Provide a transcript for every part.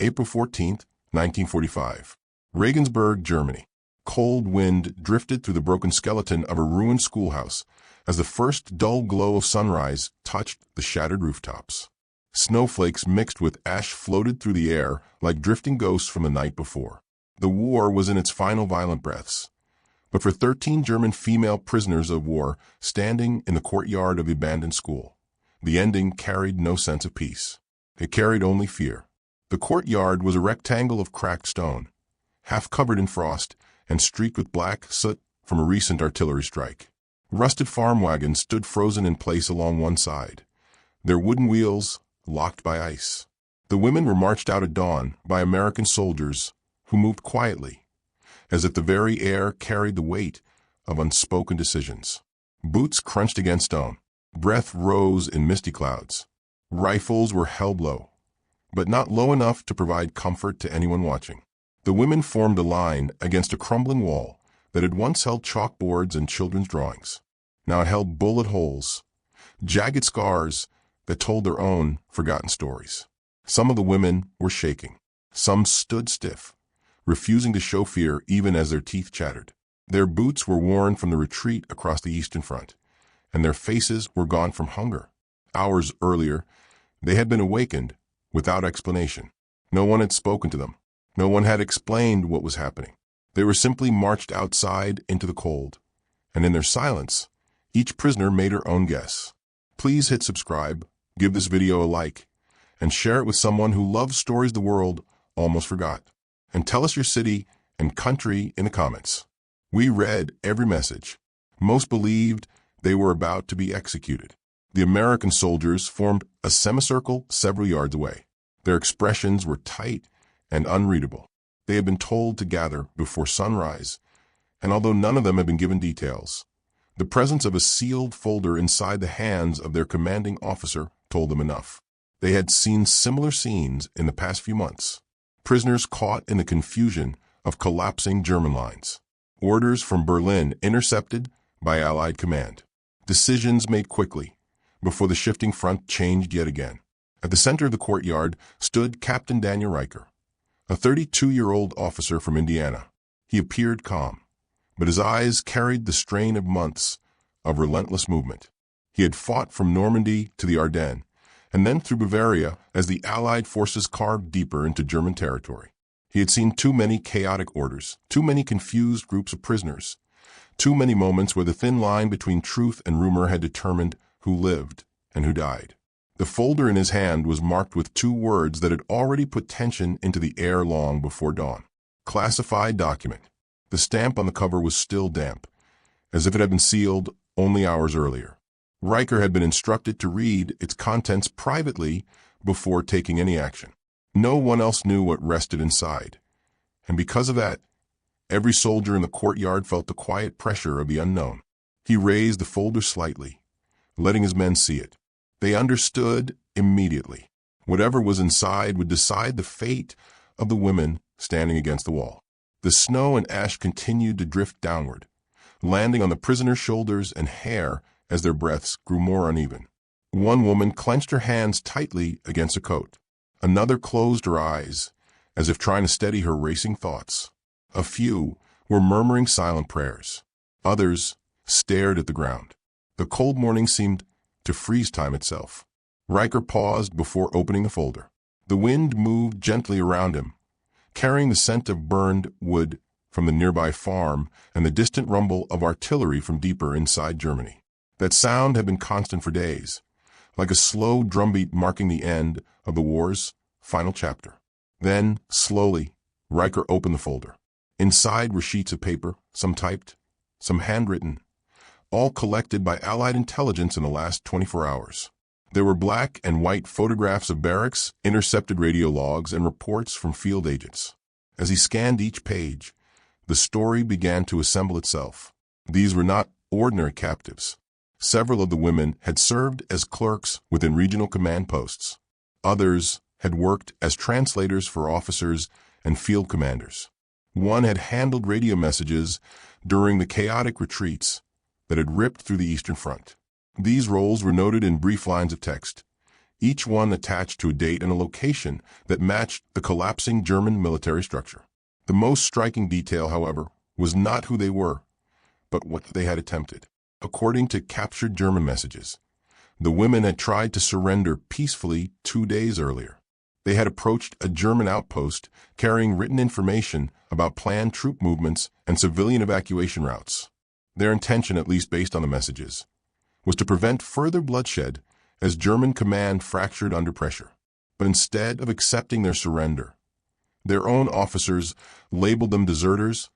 April 14, 1945. Regensburg, Germany. Cold wind drifted through the broken skeleton of a ruined schoolhouse as the first dull glow of sunrise touched the shattered rooftops. Snowflakes mixed with ash floated through the air like drifting ghosts from the night before. The war was in its final violent breaths. But for 13 German female prisoners of war standing in the courtyard of the abandoned school, the ending carried no sense of peace. It carried only fear. The courtyard was a rectangle of cracked stone, half covered in frost and streaked with black soot from a recent artillery strike. Rusted farm wagons stood frozen in place along one side, their wooden wheels locked by ice. The women were marched out at dawn by American soldiers who moved quietly, as if the very air carried the weight of unspoken decisions. Boots crunched against stone. Breath rose in misty clouds. Rifles were held low, but not low enough to provide comfort to anyone watching. The women formed a line against a crumbling wall that had once held chalkboards and children's drawings. Now it held bullet holes, jagged scars that told their own forgotten stories. Some of the women were shaking. Some stood stiff, refusing to show fear even as their teeth chattered. Their boots were worn from the retreat across the Eastern Front, and their faces were gone from hunger. Hours earlier, they had been awakened without explanation. No one had spoken to them. No one had explained what was happening. They were simply marched outside into the cold, and in their silence, each prisoner made her own guess. Please hit subscribe, give this video a like, and share it with someone who loves stories the world almost forgot. And tell us your city and country in the comments. We read every message. Most believed they were about to be executed. The American soldiers formed a semicircle several yards away. Their expressions were tight and unreadable. They had been told to gather before sunrise, and although none of them had been given details, the presence of a sealed folder inside the hands of their commanding officer told them enough. They had seen similar scenes in the past few months. Prisoners caught in the confusion of collapsing German lines. Orders from Berlin intercepted by Allied command. Decisions made quickly before the shifting front changed yet again. At the center of the courtyard stood Captain Daniel Riker, a 32-year-old officer from Indiana. He appeared calm, but his eyes carried the strain of months of relentless movement. He had fought from Normandy to the Ardennes, and then through Bavaria as the Allied forces carved deeper into German territory. He had seen too many chaotic orders, too many confused groups of prisoners, too many moments where the thin line between truth and rumor had determined who lived and who died. The folder in his hand was marked with 2 words that had already put tension into the air long before dawn. Classified document. The stamp on the cover was still damp, as if it had been sealed only hours earlier. Riker had been instructed to read its contents privately before taking any action. No one else knew what rested inside, and because of that, every soldier in the courtyard felt the quiet pressure of the unknown. He raised the folder slightly, letting his men see it. They understood immediately. Whatever was inside would decide the fate of the women standing against the wall. The snow and ash continued to drift downward, landing on the prisoners' shoulders and hair as their breaths grew more uneven. One woman clenched her hands tightly against a coat. Another closed her eyes, as if trying to steady her racing thoughts. A few were murmuring silent prayers. Others stared at the ground. The cold morning seemed to freeze time itself. Riker paused before opening the folder. The wind moved gently around him, carrying the scent of burned wood from the nearby farm and the distant rumble of artillery from deeper inside Germany. That sound had been constant for days, like a slow drumbeat marking the end of the war's final chapter. Then, slowly, Riker opened the folder. Inside were sheets of paper, some typed, some handwritten, all collected by Allied intelligence in the last 24 hours. There were black and white photographs of barracks, intercepted radio logs, and reports from field agents. As he scanned each page, the story began to assemble itself. These were not ordinary captives. Several of the women had served as clerks within regional command posts. Others had worked as translators for officers and field commanders. One had handled radio messages during the chaotic retreats that had ripped through the Eastern Front. These roles were noted in brief lines of text, each one attached to a date and a location that matched the collapsing German military structure. The most striking detail, however, was not who they were, but what they had attempted. According to captured German messages, the women had tried to surrender peacefully 2 days earlier. They had approached a German outpost carrying written information about planned troop movements and civilian evacuation routes. Their intention, at least based on the messages, was to prevent further bloodshed as German command fractured under pressure. But instead of accepting their surrender, their own officers labeled them deserters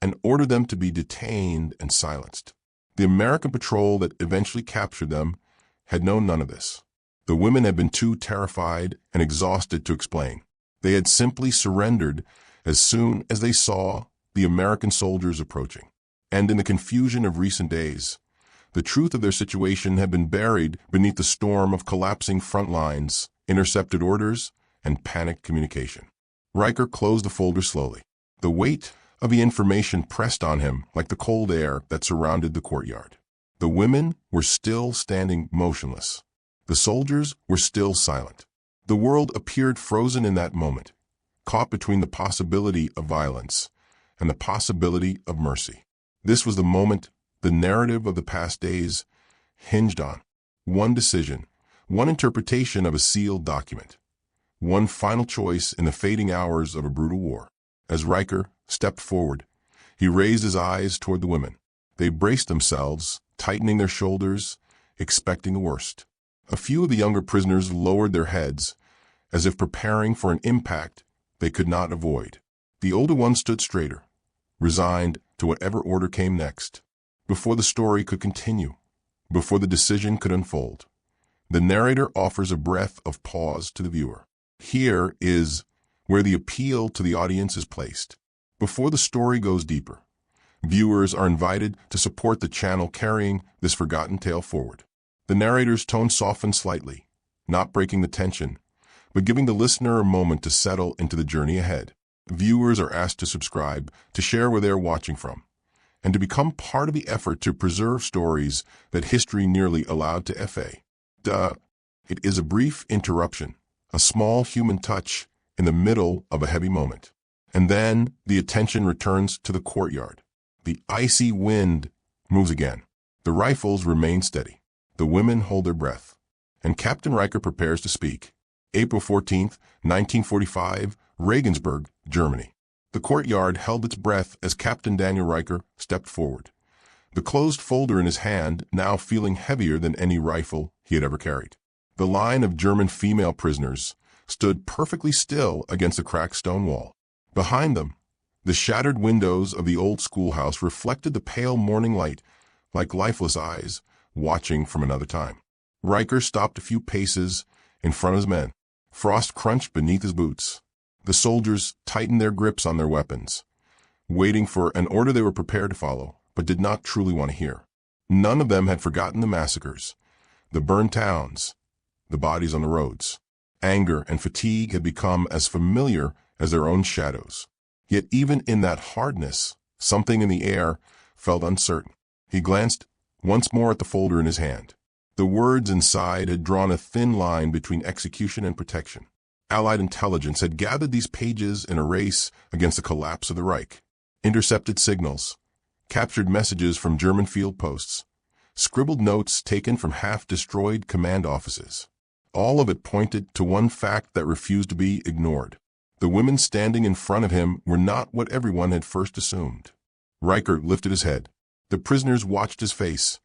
and ordered them to be detained and silenced. The American patrol that eventually captured them had known none of this. The women had been too terrified and exhausted to explain. They had simply surrendered as soon as they saw the American soldiers approaching. And in the confusion of recent days, the truth of their situation had been buried beneath the storm of collapsing front lines, intercepted orders, and panicked communication. Riker closed the folder slowly. The weight of the information pressed on him like the cold air that surrounded the courtyard. The women were still standing motionless. The soldiers were still silent. The world appeared frozen in that moment, caught between the possibility of violence and the possibility of mercy. This was the moment the narrative of the past days hinged on. One decision, one interpretation of a sealed document, one final choice in the fading hours of a brutal war. As Riker stepped forward, he raised his eyes toward the women. They braced themselves, tightening their shoulders, expecting the worst. A few of the younger prisoners lowered their heads, as if preparing for an impact they could not avoid. The older ones stood straighter, resigned to whatever order came next. Before the story could continue, before the decision could unfold, the narrator offers a breath of pause to the viewer. Here is where the appeal to the audience is placed. Before the story goes deeper, viewers are invited to support the channel carrying this forgotten tale forward. The narrator's tone softens slightly, not breaking the tension, but giving the listener a moment to settle into the journey ahead. Viewers are asked to subscribe, to share where they are watching from, and to become part of the effort to preserve stories that history nearly allowed to fade. It is a brief interruption, a small human touch in the middle of a heavy moment. And then the attention returns to the courtyard. The icy wind moves again. The rifles remain steady. The women hold their breath. And Captain Riker prepares to speak. April 14th, 1945, Regensburg, Germany. The courtyard held its breath as Captain Daniel Riker stepped forward, the closed folder in his hand now feeling heavier than any rifle he had ever carried. The line of German female prisoners stood perfectly still against the cracked stone wall. Behind them, the shattered windows of the old schoolhouse reflected the pale morning light like lifeless eyes watching from another time. Riker stopped a few paces in front of his men. Frost crunched beneath his boots. The soldiers tightened their grips on their weapons, waiting for an order they were prepared to follow, but did not truly want to hear. None of them had forgotten the massacres, the burned towns, the bodies on the roads. Anger and fatigue had become as familiar as their own shadows. Yet even in that hardness, something in the air felt uncertain. He glanced once more at the folder in his hand. The words inside had drawn a thin line between execution and protection. Allied intelligence had gathered these pages in a race against the collapse of the Reich. Intercepted signals, captured messages from German field posts, scribbled notes taken from half-destroyed command offices. All of it pointed to one fact that refused to be ignored. The women standing in front of him were not what everyone had first assumed. Riker lifted his head. The prisoners watched his face,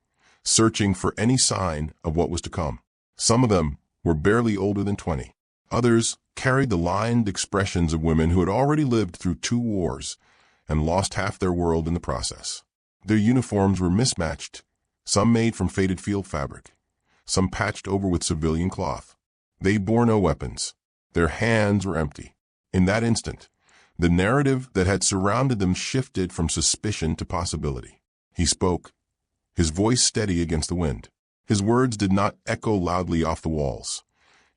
searching for any sign of what was to come. Some of them were barely older than 20. Others carried the lined expressions of women who had already lived through 2 wars and lost half their world in the process. Their uniforms were mismatched, some made from faded field fabric, some patched over with civilian cloth. They bore no weapons. Their hands were empty. In that instant, the narrative that had surrounded them shifted from suspicion to possibility. He spoke, his voice steady against the wind. His words did not echo loudly off the walls,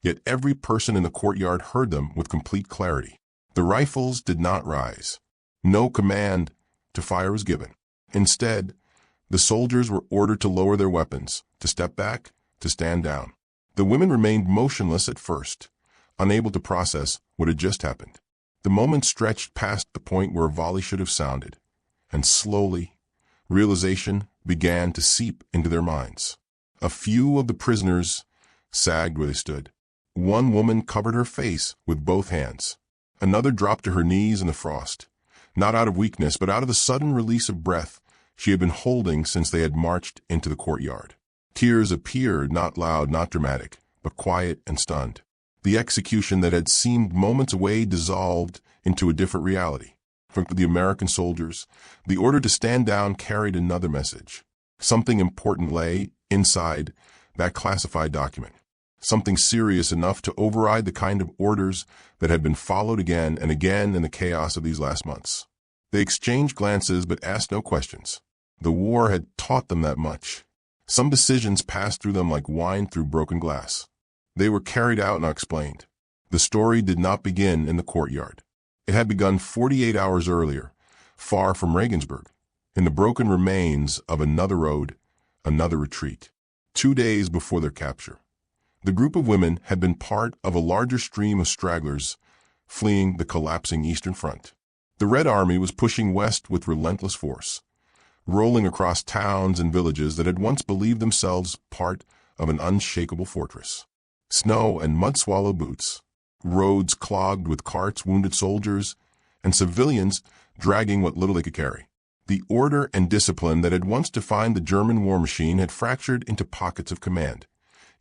yet every person in the courtyard heard them with complete clarity. The rifles did not rise. No command to fire was given. Instead, the soldiers were ordered to lower their weapons, to step back, to stand down. The women remained motionless at first, unable to process what had just happened. The moment stretched past the point where a volley should have sounded, and slowly, realization began to seep into their minds. A few of the prisoners sagged where they stood. One woman covered her face with both hands. Another dropped to her knees in the frost, not out of weakness, but out of the sudden release of breath she had been holding since they had marched into the courtyard. Tears appeared, not loud, not dramatic, but quiet and stunned. The execution that had seemed moments away dissolved into a different reality. For the American soldiers, the order to stand down carried another message. Something important lay inside that classified document. Something serious enough to override the kind of orders that had been followed again and again in the chaos of these last months. They exchanged glances but asked no questions. The war had taught them that much. Some decisions passed through them like wine through broken glass. They were carried out and explained. The story did not begin in the courtyard. It had begun 48 hours earlier, far from Regensburg, in the broken remains of another road, another retreat. 2 days before their capture, the group of women had been part of a larger stream of stragglers fleeing the collapsing Eastern Front. The Red Army was pushing west with relentless force, rolling across towns and villages that had once believed themselves part of an unshakable fortress. Snow and mud-swallowed boots, roads clogged with carts, wounded soldiers, and civilians dragging what little they could carry. The order and discipline that had once defined the German war machine had fractured into pockets of command,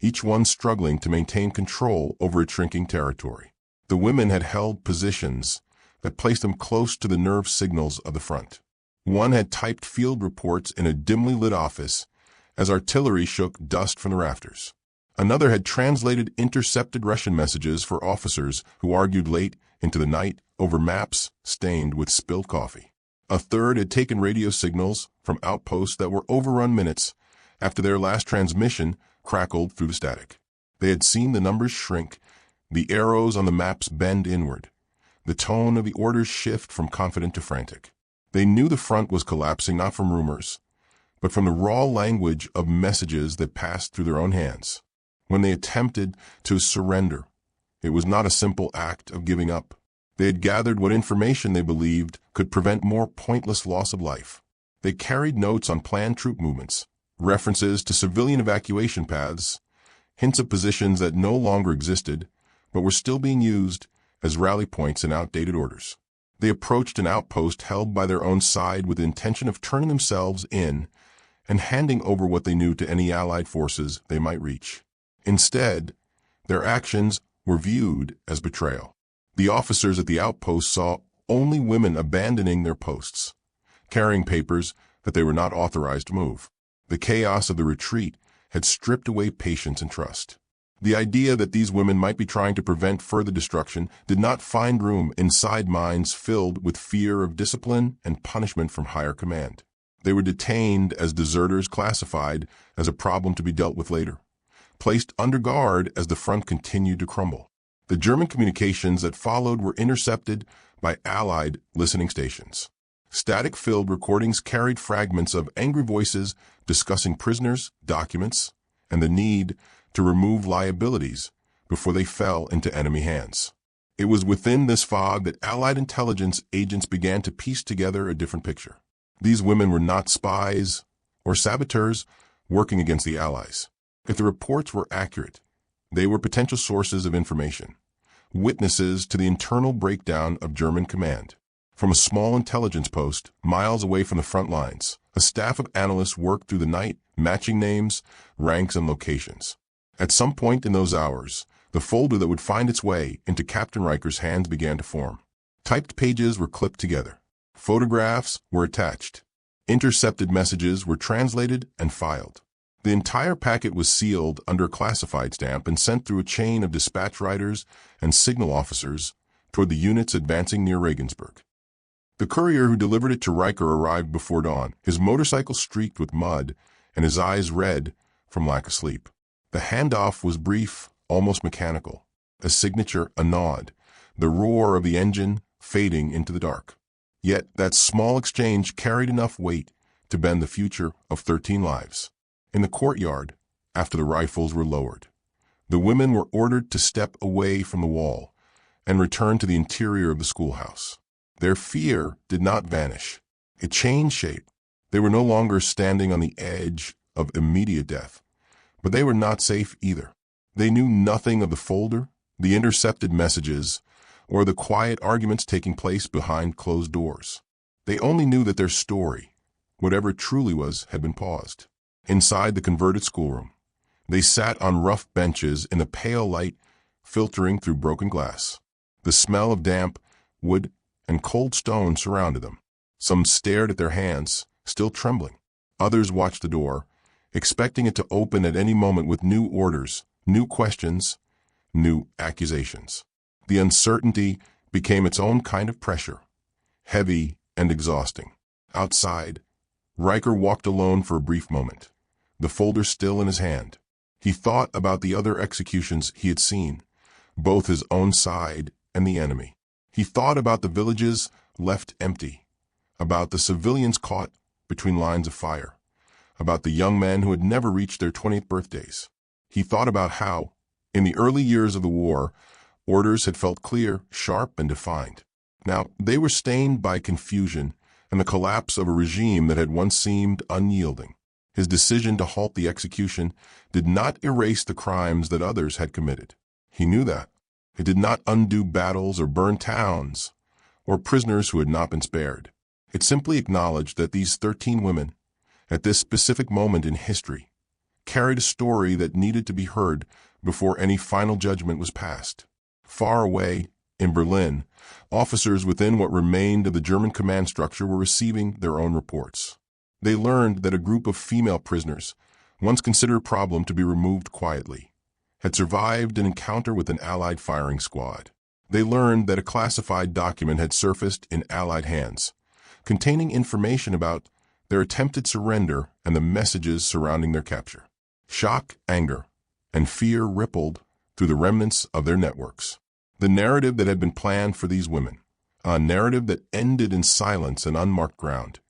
each one struggling to maintain control over its shrinking territory. The women had held positions that placed them close to the nerve signals of the front. One had typed field reports in a dimly lit office as artillery shook dust from the rafters. Another had translated intercepted Russian messages for officers who argued late into the night over maps stained with spilled coffee. A third had taken radio signals from outposts that were overrun minutes after their last transmission crackled through the static. They had seen the numbers shrink, the arrows on the maps bend inward, the tone of the orders shift from confident to frantic. They knew the front was collapsing not from rumors, but from the raw language of messages that passed through their own hands. When they attempted to surrender, it was not a simple act of giving up. They had gathered what information they believed could prevent more pointless loss of life. They carried notes on planned troop movements, references to civilian evacuation paths, hints of positions that no longer existed, but were still being used as rally points in outdated orders. They approached an outpost held by their own side with the intention of turning themselves in and handing over what they knew to any Allied forces they might reach. Instead, their actions were viewed as betrayal. The officers at the outpost saw only women abandoning their posts, carrying papers that they were not authorized to move. The chaos of the retreat had stripped away patience and trust. The idea that these women might be trying to prevent further destruction did not find room inside minds filled with fear of discipline and punishment from higher command. They were detained as deserters, classified as a problem to be dealt with later, placed under guard as the front continued to crumble. The German communications that followed were intercepted by Allied listening stations. Static-filled recordings carried fragments of angry voices discussing prisoners, documents, and the need to remove liabilities before they fell into enemy hands. It was within this fog that Allied intelligence agents began to piece together a different picture. These women were not spies or saboteurs working against the Allies. If the reports were accurate, they were potential sources of information, witnesses to the internal breakdown of German command. From a small intelligence post, miles away from the front lines, a staff of analysts worked through the night, matching names, ranks, and locations. At some point in those hours, the folder that would find its way into Captain Riker's hands began to form. Typed pages were clipped together. Photographs were attached. Intercepted messages were translated and filed. The entire packet was sealed under a classified stamp and sent through a chain of dispatch riders and signal officers toward the units advancing near Regensburg. The courier who delivered it to Riker arrived before dawn, his motorcycle streaked with mud and his eyes red from lack of sleep. The handoff was brief, almost mechanical. A signature, a nod, the roar of the engine fading into the dark. Yet that small exchange carried enough weight to bend the future of 13 lives. In the courtyard, after the rifles were lowered, The women were ordered to step away from the wall and return to the interior of the schoolhouse. Their fear did not vanish. It changed shape. They were no longer standing on the edge of immediate death, but they were not safe either. They knew nothing of the folder, the intercepted messages, or the quiet arguments taking place behind closed doors. They only knew that their story, whatever it truly was, had been paused. Inside the converted schoolroom, they sat on rough benches in the pale light filtering through broken glass. The smell of damp wood and cold stone surrounded them. Some stared at their hands, still trembling. Others watched the door, expecting it to open at any moment with new orders, new questions, new accusations. The uncertainty became its own kind of pressure, heavy and exhausting. Outside, Riker walked alone for a brief moment, the folder still in his hand. He thought about the other executions he had seen, both his own side and the enemy. He thought about the villages left empty, about the civilians caught between lines of fire, about the young men who had never reached their 20th birthdays. He thought about how, in the early years of the war, orders had felt clear, sharp, and defined. Now, they were stained by confusion and the collapse of a regime that had once seemed unyielding. His decision to halt the execution did not erase the crimes that others had committed. He knew that. It did not undo battles or burn towns or prisoners who had not been spared. It simply acknowledged that these 13 women, at this specific moment in history, carried a story that needed to be heard before any final judgment was passed. Far away, in Berlin, officers within what remained of the German command structure were receiving their own reports. They learned that a group of female prisoners, once considered a problem to be removed quietly, had survived an encounter with an Allied firing squad. They learned that a classified document had surfaced in Allied hands, containing information about their attempted surrender and the messages surrounding their capture. Shock, anger, and fear rippled through the remnants of their networks. The narrative that had been planned for these women, a narrative that ended in silence and unmarked ground,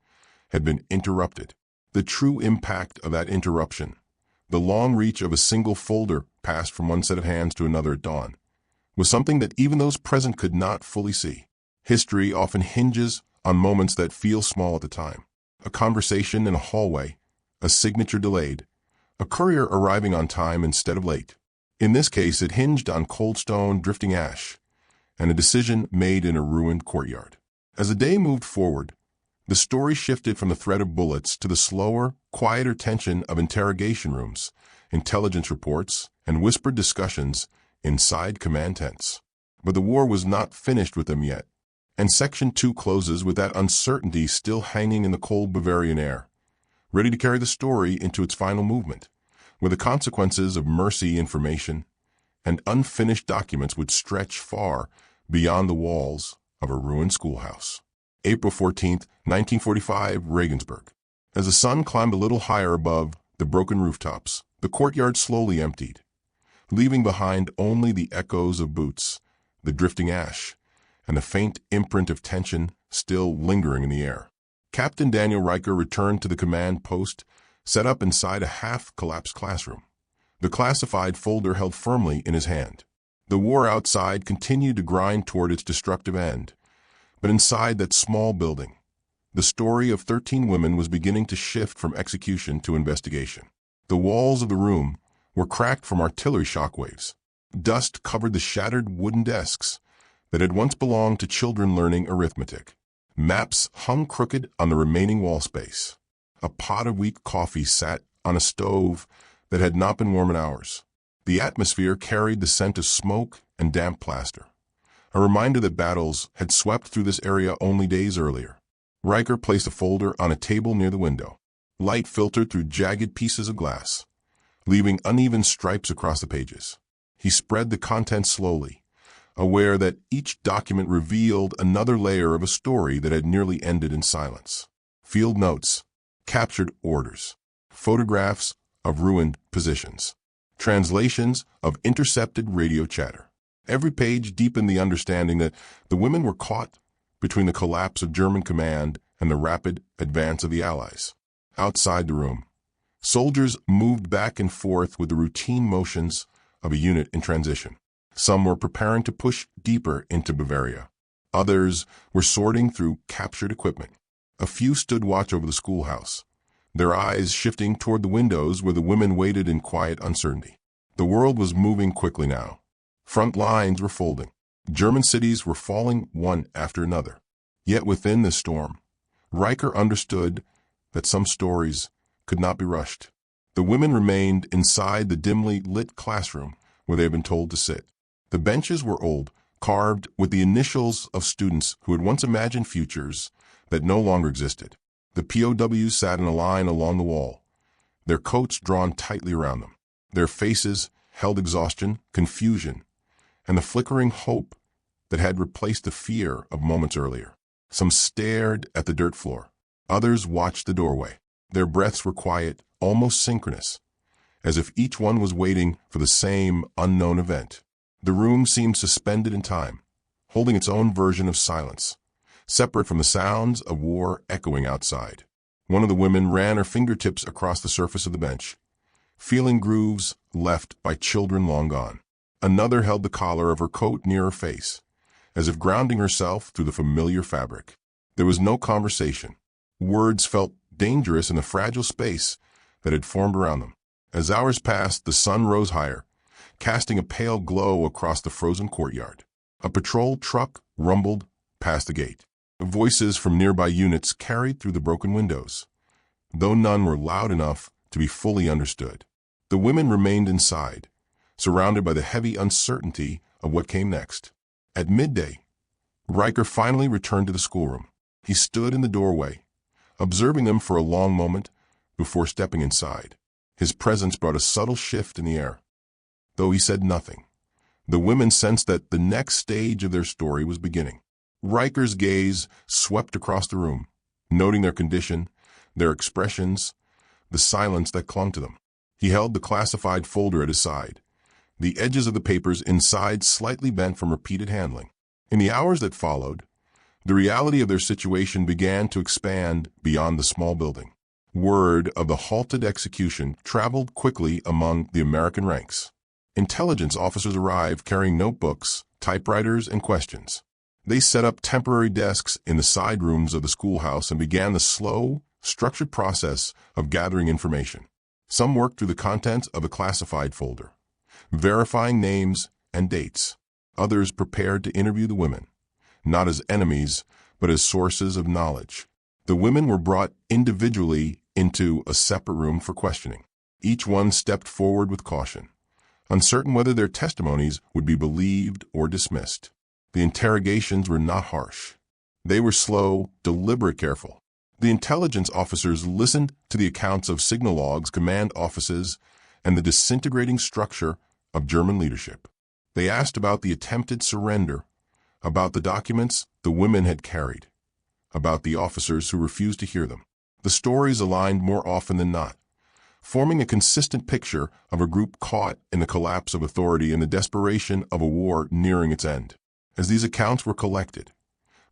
had been interrupted. The true impact of that interruption, the long reach of a single folder passed from one set of hands to another at dawn, was something that even those present could not fully see. History often hinges on moments that feel small at the time. A conversation in a hallway, a signature delayed, a courier arriving on time instead of late. In this case, it hinged on cold stone, drifting ash, and a decision made in a ruined courtyard. As the day moved forward, the story shifted from the threat of bullets to the slower, quieter tension of interrogation rooms, intelligence reports, and whispered discussions inside command tents. But the war was not finished with them yet, and Section 2 closes with that uncertainty still hanging in the cold Bavarian air, ready to carry the story into its final movement, where the consequences of mercy information and unfinished documents would stretch far beyond the walls of a ruined schoolhouse. April 14, 1945, Regensburg. As the sun climbed a little higher above the broken rooftops, the courtyard slowly emptied, leaving behind only the echoes of boots, the drifting ash, and the faint imprint of tension still lingering in the air. Captain Daniel Riker returned to the command post set up inside a half-collapsed classroom, the classified folder held firmly in his hand. The war outside continued to grind toward its destructive end, but inside that small building, the story of 13 women was beginning to shift from execution to investigation. The walls of the room were cracked from artillery shockwaves. Dust covered the shattered wooden desks that had once belonged to children learning arithmetic. Maps hung crooked on the remaining wall space. A pot of weak coffee sat on a stove that had not been warm in hours. The atmosphere carried the scent of smoke and damp plaster, a reminder that battles had swept through this area only days earlier. Riker placed a folder on a table near the window. Light filtered through jagged pieces of glass, leaving uneven stripes across the pages. He spread the contents slowly, aware that each document revealed another layer of a story that had nearly ended in silence. Field notes, captured orders, photographs of ruined positions, translations of intercepted radio chatter. Every page deepened the understanding that the women were caught between the collapse of German command and the rapid advance of the Allies. Outside the room, soldiers moved back and forth with the routine motions of a unit in transition. Some were preparing to push deeper into Bavaria. Others were sorting through captured equipment. A few stood watch over the schoolhouse, their eyes shifting toward the windows where the women waited in quiet uncertainty. The world was moving quickly now. Front lines were folding. German cities were falling one after another. Yet within this storm, Riker understood that some stories could not be rushed. The women remained inside the dimly lit classroom where they had been told to sit. The benches were old, carved with the initials of students who had once imagined futures that no longer existed. The POWs sat in a line along the wall, their coats drawn tightly around them. Their faces held exhaustion, confusion, and the flickering hope that had replaced the fear of moments earlier. Some stared at the dirt floor. Others watched the doorway. Their breaths were quiet, almost synchronous, as if each one was waiting for the same unknown event. The room seemed suspended in time, holding its own version of silence, separate from the sounds of war echoing outside. One of the women ran her fingertips across the surface of the bench, feeling grooves left by children long gone. Another held the collar of her coat near her face, as if grounding herself through the familiar fabric. There was no conversation. Words felt dangerous in the fragile space that had formed around them. As hours passed, the sun rose higher, casting a pale glow across the frozen courtyard. A patrol truck rumbled past the gate. Voices from nearby units carried through the broken windows, though none were loud enough to be fully understood. The women remained inside, surrounded by the heavy uncertainty of what came next. At midday, Riker finally returned to the schoolroom. He stood in the doorway, observing them for a long moment before stepping inside. His presence brought a subtle shift in the air. Though he said nothing, the women sensed that the next stage of their story was beginning. Riker's gaze swept across the room, noting their condition, their expressions, the silence that clung to them. He held the classified folder at his side, the edges of the papers inside slightly bent from repeated handling. In the hours that followed, the reality of their situation began to expand beyond the small building. Word of the halted execution traveled quickly among the American ranks. Intelligence officers arrived carrying notebooks, typewriters, and questions. They set up temporary desks in the side rooms of the schoolhouse and began the slow, structured process of gathering information. Some worked through the contents of a classified folder, verifying names and dates. Others prepared to interview the women, not as enemies, but as sources of knowledge. The women were brought individually into a separate room for questioning. Each one stepped forward with caution, uncertain whether their testimonies would be believed or dismissed. The interrogations were not harsh. They were slow, deliberate, careful. The intelligence officers listened to the accounts of signal logs, command offices, and the disintegrating structure of German leadership. They asked about the attempted surrender, about the documents the women had carried, about the officers who refused to hear them. The stories aligned more often than not, forming a consistent picture of a group caught in the collapse of authority and the desperation of a war nearing its end. As these accounts were collected,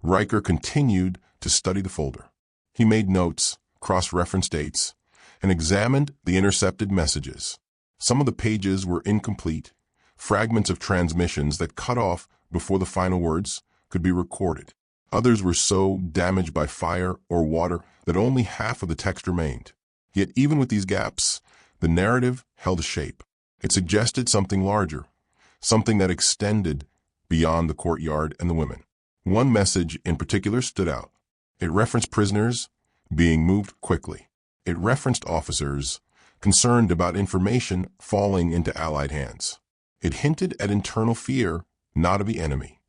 Riker continued to study the folder. He made notes, cross-referenced dates, and examined the intercepted messages. Some of the pages were incomplete, fragments of transmissions that cut off before the final words could be recorded. Others were so damaged by fire or water that only half of the text remained. Yet even with these gaps, the narrative held a shape. It suggested something larger, something that extended beyond the courtyard and the women. One message in particular stood out. It referenced prisoners being moved quickly. It referenced officers concerned about information falling into Allied hands. It hinted at internal fear, not of the enemy,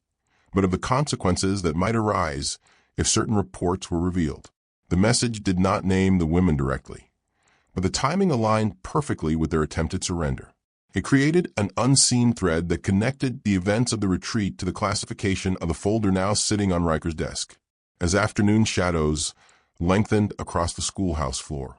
but of the consequences that might arise if certain reports were revealed. The message did not name the women directly, but the timing aligned perfectly with their attempted surrender. It created an unseen thread that connected the events of the retreat to the classification of the folder now sitting on Riker's desk. As afternoon shadows lengthened across the schoolhouse floor,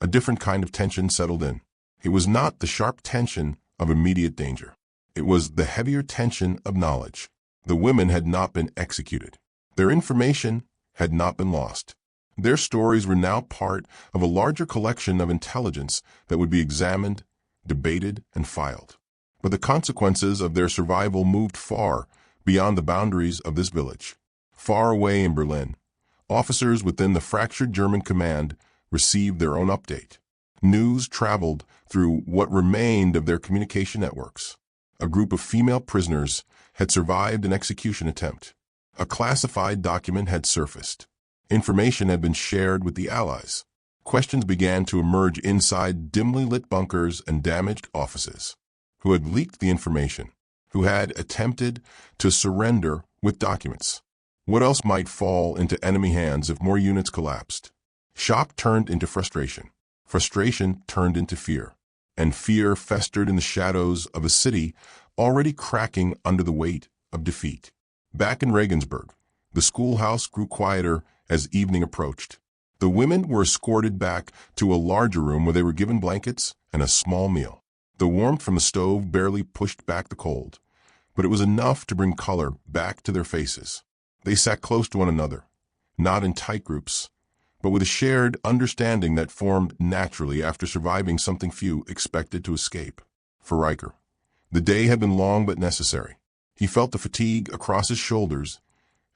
a different kind of tension settled in. It was not the sharp tension of immediate danger. It was the heavier tension of knowledge. The women had not been executed. Their information had not been lost. Their stories were now part of a larger collection of intelligence that would be examined, debated, and filed. But the consequences of their survival moved far beyond the boundaries of this village. Far away in Berlin, officers within the fractured German command received their own update. News traveled through what remained of their communication networks. A group of female prisoners had survived an execution attempt. A classified document had surfaced. Information had been shared with the Allies. Questions began to emerge inside dimly lit bunkers and damaged offices. Who had leaked the information? Who had attempted to surrender with documents? What else might fall into enemy hands if more units collapsed? Shock turned into frustration. Frustration turned into fear. And fear festered in the shadows of a city already cracking under the weight of defeat. Back in Regensburg, the schoolhouse grew quieter as evening approached. The women were escorted back to a larger room where they were given blankets and a small meal. The warmth from the stove barely pushed back the cold, but it was enough to bring color back to their faces. They sat close to one another, not in tight groups, but with a shared understanding that formed naturally after surviving something few expected to escape. For Riker, the day had been long but necessary. He felt the fatigue across his shoulders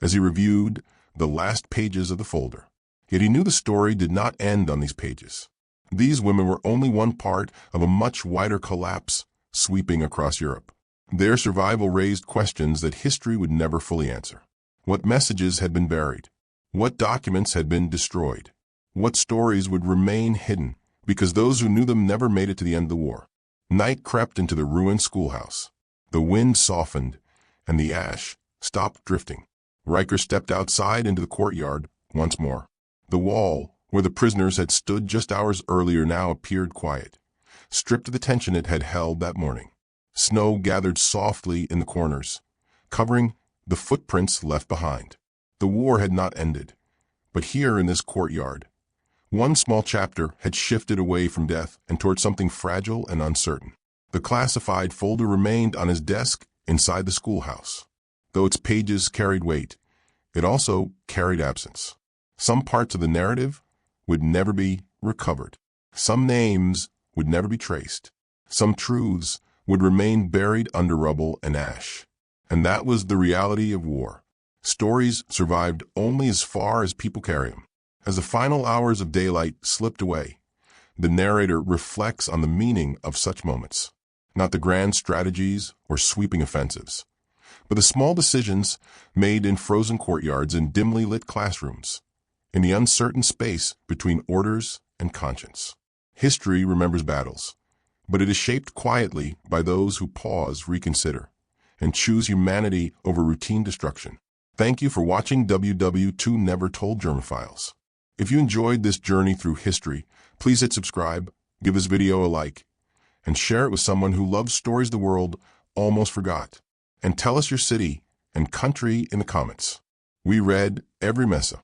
as he reviewed the last pages of the folder. Yet he knew the story did not end on these pages. These women were only one part of a much wider collapse sweeping across Europe. Their survival raised questions that history would never fully answer. What messages had been buried? What documents had been destroyed? What stories would remain hidden because those who knew them never made it to the end of the war? Night crept into the ruined schoolhouse. The wind softened, and the ash stopped drifting. Riker stepped outside into the courtyard once more. The wall, where the prisoners had stood just hours earlier, now appeared quiet, stripped of the tension it had held that morning. Snow gathered softly in the corners, covering the footprints left behind. The war had not ended, but here in this courtyard, one small chapter had shifted away from death and toward something fragile and uncertain. The classified folder remained on his desk inside the schoolhouse. Though its pages carried weight, it also carried absence. Some parts of the narrative would never be recovered. Some names would never be traced. Some truths would remain buried under rubble and ash. And that was the reality of war. Stories survived only as far as people carry them. As the final hours of daylight slipped away, the narrator reflects on the meaning of such moments. Not the grand strategies or sweeping offensives, but the small decisions made in frozen courtyards and dimly lit classrooms, in the uncertain space between orders and conscience. History remembers battles, but it is shaped quietly by those who pause, reconsider, and choose humanity over routine destruction. Thank you for watching WW2 Never Told German Files. If you enjoyed this journey through history, please hit subscribe, give this video a like, and share it with someone who loves stories the world almost forgot. And tell us your city and country in the comments. We read every message.